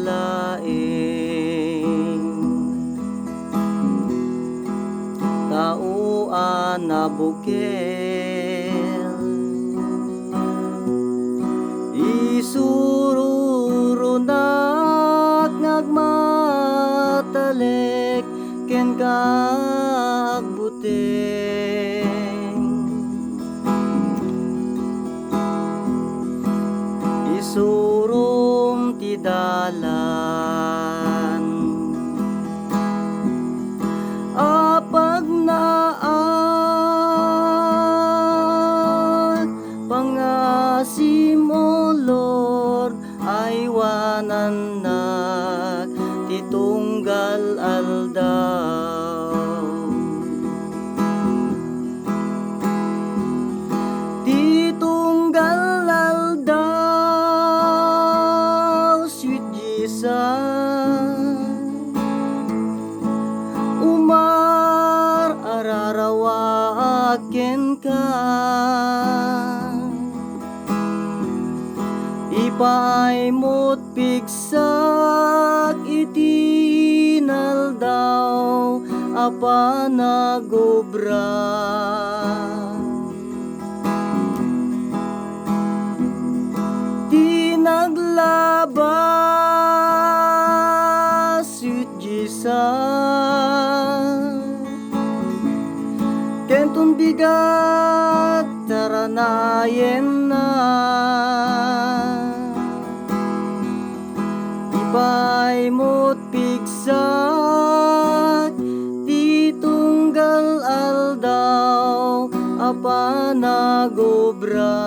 laing tao anabukel isururunak ngagmatalek ken kagbuteng isurum ti dalan apag naan pangasim o Lord ay wanan na titunggal aldaw titunggal aldaw sweet Jesus umar ararawaken ka ipay mo't pigsak itinal daw apa nagobra di naglabas sweet Jesus kentun bigat taranayen na ipay mo't pigsak titunggal aldaw apa nagobra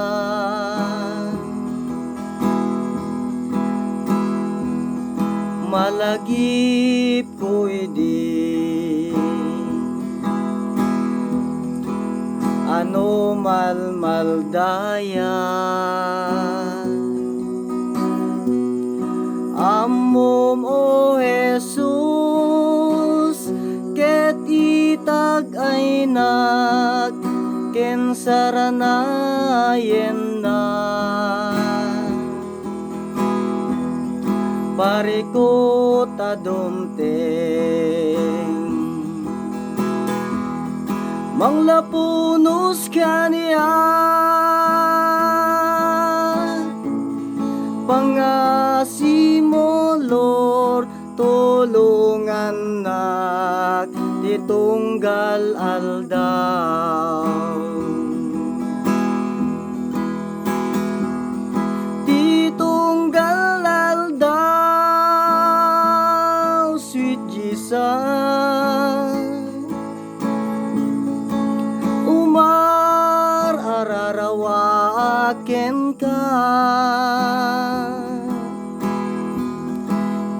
malagip ko idi ano malmaldaya amom o Jesus ket itag ay nag ken saranayen na parikot adumteng manglapunos kaniya pangasim mo Lord tulungan nak titunggal aldaw titunggal aldaw sweet Jesus umar ararawaken ka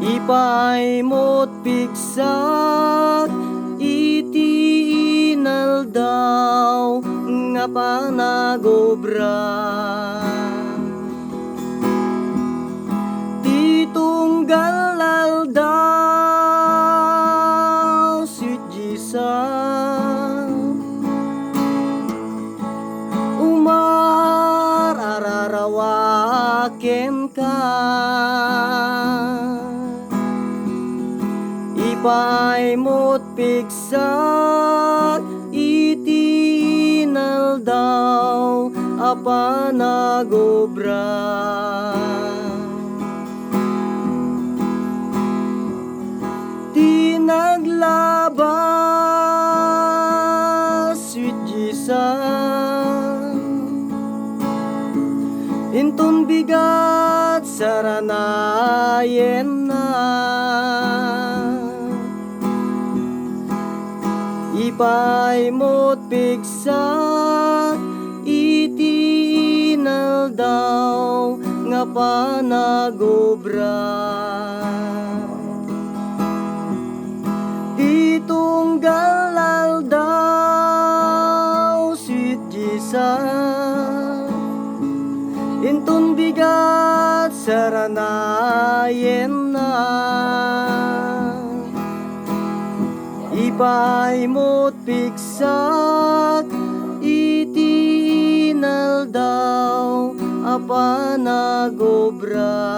ipay mo't pigsak itinal daw nga panagobra titunggal aldaw sweet Jesus umar ararawaken ka ipay mo't pigsak itinal daw apa nagobra di naglabas sweet Jesus intun bigat saranayen na ipay mo't pigsak itinal daw nga panagobra titunggal aldaw sweet Jesus intun bigat saranayen na ipay mo't pigsak itinal daw apa nagobra